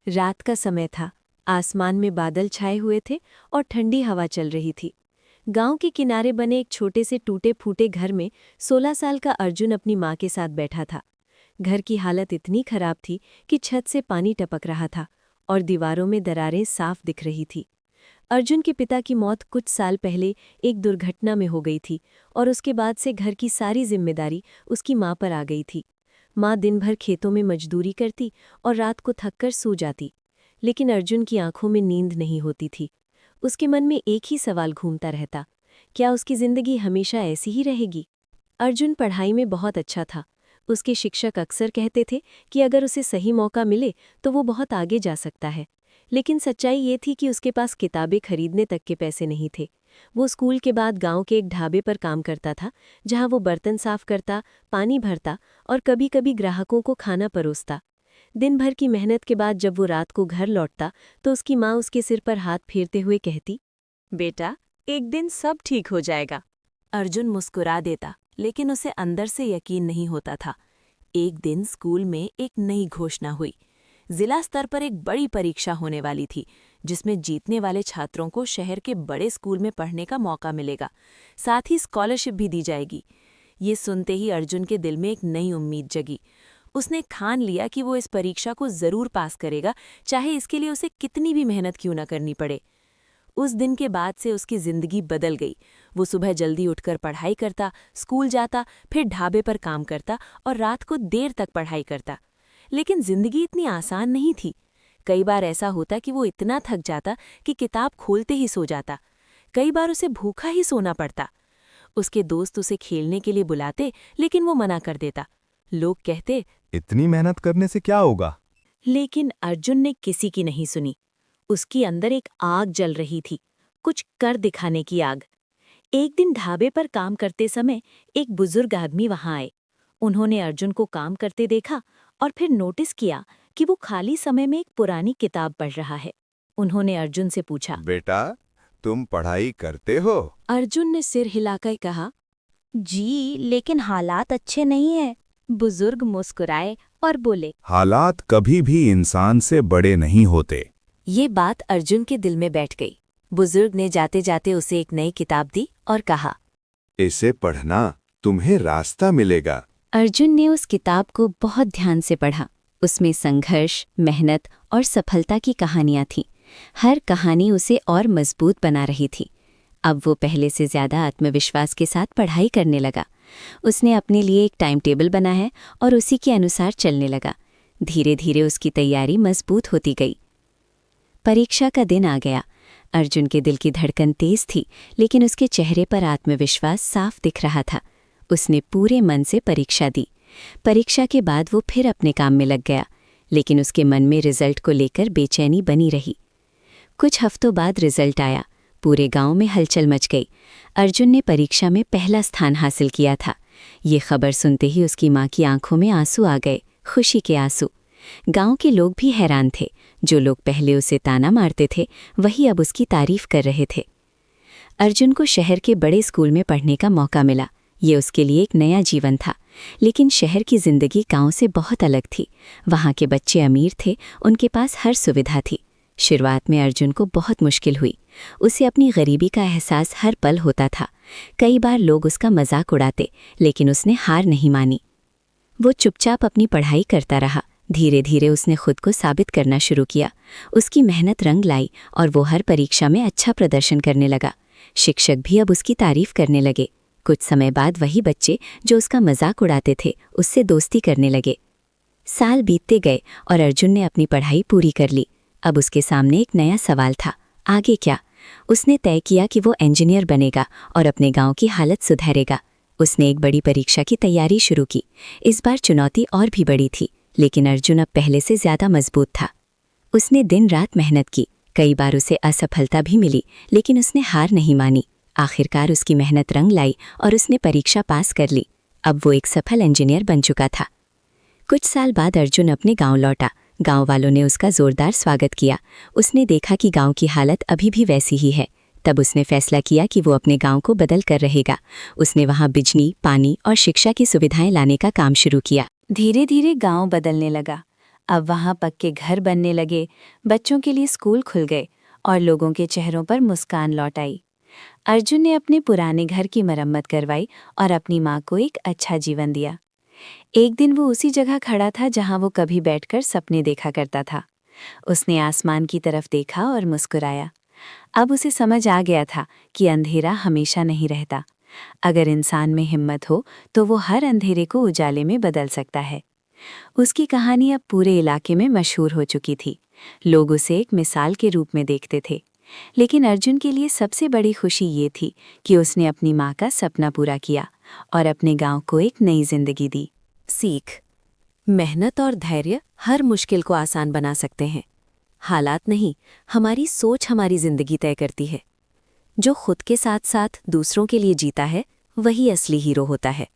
रात का समय था। आसमान में बादल छाए हुए थे और ठंडी हवा चल रही थी। गांव के किनारे बने एक छोटे से टूटे फूटे घर में 16 साल का अर्जुन अपनी माँ के साथ बैठा था। घर की हालत इतनी खराब थी कि छत से पानी टपक रहा था और दीवारों में दरारें साफ दिख रही थी। अर्जुन के पिता की मौत कुछ साल पहले एक दुर्घटना में हो गई थी और उसके बाद से घर की सारी जिम्मेदारी उसकी माँ पर आ गई थी। माँ दिन भर खेतों में मजदूरी करती और रात को थककर सो जाती, लेकिन अर्जुन की आंखों में नींद नहीं होती थी। उसके मन में एक ही सवाल घूमता रहता, क्या उसकी जिंदगी हमेशा ऐसी ही रहेगी? अर्जुन पढ़ाई में बहुत अच्छा था। उसके शिक्षक अक्सर कहते थे कि अगर उसे सही मौका मिले तो वो बहुत आगे जा सकता है। लेकिन सच्चाई ये थी कि उसके पास किताबें खरीदने तक के पैसे नहीं थे। वो स्कूल के बाद गांव के एक ढाबे पर काम करता था, जहां वो बर्तन साफ करता, पानी भरता और कभी-कभी ग्राहकों को खाना परोसता। दिन भर की मेहनत के बाद जब वो रात को घर लौटता तो उसकी माँ उसके सिर पर हाथ फेरते हुए कहती, बेटा, एक दिन सब ठीक हो जाएगा। अर्जुन मुस्कुरा देता, लेकिन उसे अंदर से यकीन नहीं होता था। एक दिन स्कूल में एक नई घोषणा हुई। जिला स्तर पर एक बड़ी परीक्षा होने वाली थी, जिसमें जीतने वाले छात्रों को शहर के बड़े स्कूल में पढ़ने का मौका मिलेगा। साथ ही स्कॉलरशिप भी दी जाएगी। ये सुनते ही अर्जुन के दिल में एक नई उम्मीद जगी। उसने ठान लिया कि वो इस परीक्षा को जरूर पास करेगा, चाहे इसके लिए उसे कितनी भी मेहनत क्यों न करनी पड़े। उस दिन के बाद से उसकी जिंदगी बदल गई। वो सुबह जल्दी उठकर पढ़ाई करता, स्कूल जाता, फिर ढाबे पर काम करता और रात को देर तक पढ़ाई करता। लेकिन जिंदगी इतनी आसान नहीं थी। कई बार ऐसा होता कि वो इतना थक जाता कि किताब खोलते ही सो जाता। कई बार उसे भूखा ही सोना पड़ता। उसके दोस्त उसे खेलने के लिए बुलाते, लेकिन वो मना कर देता। लोग कहते, इतनी मेहनत करने से क्या होगा? लेकिन अर्जुन ने किसी की नहीं सुनी। उसकी अंदर एक आग जल रही थी, कुछ कर दिखाने की आग। एक दिन ढाबे पर काम करते समय एक बुजुर्ग आदमी वहां आए। उन्होंने अर्जुन को काम करते देखा और फिर नोटिस किया कि वो खाली समय में एक पुरानी किताब पढ़ रहा है। उन्होंने अर्जुन से पूछा, बेटा, तुम पढ़ाई करते हो? अर्जुन ने सिर हिलाकर कहा, जी, लेकिन हालात अच्छे नहीं हैं। बुजुर्ग मुस्कुराए और बोले, हालात कभी भी इंसान से बड़े नहीं होते। ये बात अर्जुन के दिल में बैठ गई। बुजुर्ग ने जाते जाते उसे एक नई किताब दी और कहा, इसे पढ़ना, तुम्हें रास्ता मिलेगा। अर्जुन ने उस किताब को बहुत ध्यान से पढ़ा। उसमें संघर्ष, मेहनत और सफलता की कहानियां थीं। हर कहानी उसे और मजबूत बना रही थी। अब वो पहले से ज्यादा आत्मविश्वास के साथ पढ़ाई करने लगा। उसने अपने लिए एक टाइम टेबल बना है और उसी के अनुसार चलने लगा। धीरे धीरे उसकी तैयारी मजबूत होती गई। परीक्षा का दिन आ गया। अर्जुन के दिल की धड़कन तेज थी, लेकिन उसके चेहरे पर आत्मविश्वास साफ दिख रहा था। उसने पूरे मन से परीक्षा दी। परीक्षा के बाद वो फिर अपने काम में लग गया, लेकिन उसके मन में रिजल्ट को लेकर बेचैनी बनी रही। कुछ हफ्तों बाद रिजल्ट आया। पूरे गांव में हलचल मच गई। अर्जुन ने परीक्षा में पहला स्थान हासिल किया था। ये खबर सुनते ही उसकी माँ की आंखों में आंसू आ गए, खुशी के आंसू। गांव के लोग भी हैरान थे। जो लोग पहले उसे ताना मारते थे, वही अब उसकी तारीफ कर रहे थे। अर्जुन को शहर के बड़े स्कूल में पढ़ने का मौका मिला। ये उसके लिए एक नया जीवन था। लेकिन शहर की जिंदगी गांव से बहुत अलग थी। वहाँ के बच्चे अमीर थे, उनके पास हर सुविधा थी। शुरुआत में अर्जुन को बहुत मुश्किल हुई। उसे अपनी गरीबी का एहसास हर पल होता था। कई बार लोग उसका मजाक उड़ाते, लेकिन उसने हार नहीं मानी। वो चुपचाप अपनी पढ़ाई करता रहा। धीरे धीरे उसने खुद को साबित करना शुरू किया। उसकी मेहनत रंग लाई और वो हर परीक्षा में अच्छा प्रदर्शन करने लगा। शिक्षक भी अब उसकी तारीफ करने लगे। कुछ समय बाद वही बच्चे जो उसका मजाक उड़ाते थे, उससे दोस्ती करने लगे। साल बीतते गए और अर्जुन ने अपनी पढ़ाई पूरी कर ली। अब उसके सामने एक नया सवाल था, आगे क्या? उसने तय किया कि वो इंजीनियर बनेगा और अपने गांव की हालत सुधारेगा। उसने एक बड़ी परीक्षा की तैयारी शुरू की। इस बार चुनौती और भी बड़ी थी, लेकिन अर्जुन अब पहले से ज्यादा मजबूत था। उसने दिन रात मेहनत की। कई बार उसे असफलता भी मिली, लेकिन उसने हार नहीं मानी। आखिरकार उसकी मेहनत रंग लाई और उसने परीक्षा पास कर ली। अब वो एक सफल इंजीनियर बन चुका था। कुछ साल बाद अर्जुन अपने गांव लौटा। गांव वालों ने उसका जोरदार स्वागत किया। उसने देखा कि गांव की हालत अभी भी वैसी ही है। तब उसने फैसला किया कि वो अपने गांव को बदल कर रहेगा। उसने वहां बिजली, पानी और शिक्षा की सुविधाएं लाने का काम शुरू किया। धीरे धीरे गांव बदलने लगा। अब वहाँ पक्के घर बनने लगे, बच्चों के लिए स्कूल खुल गए और लोगों के चेहरों पर मुस्कान लौट आई। अर्जुन ने अपने पुराने घर की मरम्मत करवाई और अपनी माँ को एक अच्छा जीवन दिया। एक दिन वो उसी जगह खड़ा था जहाँ वो कभी बैठकर सपने देखा करता था। उसने आसमान की तरफ देखा और मुस्कुराया। अब उसे समझ आ गया था कि अंधेरा हमेशा नहीं रहता। अगर इंसान में हिम्मत हो तो वो हर अंधेरे को उजाले में बदल सकता है। उसकी कहानी अब पूरे इलाके में मशहूर हो चुकी थी। लोग उसे एक मिसाल के रूप में देखते थे। लेकिन अर्जुन के लिए सबसे बड़ी खुशी ये थी कि उसने अपनी माँ का सपना पूरा किया और अपने गांव को एक नई जिंदगी दी। सीख: मेहनत और धैर्य हर मुश्किल को आसान बना सकते हैं। हालात नहीं, हमारी सोच हमारी जिंदगी तय करती है। जो खुद के साथ साथ दूसरों के लिए जीता है, वही असली हीरो होता है।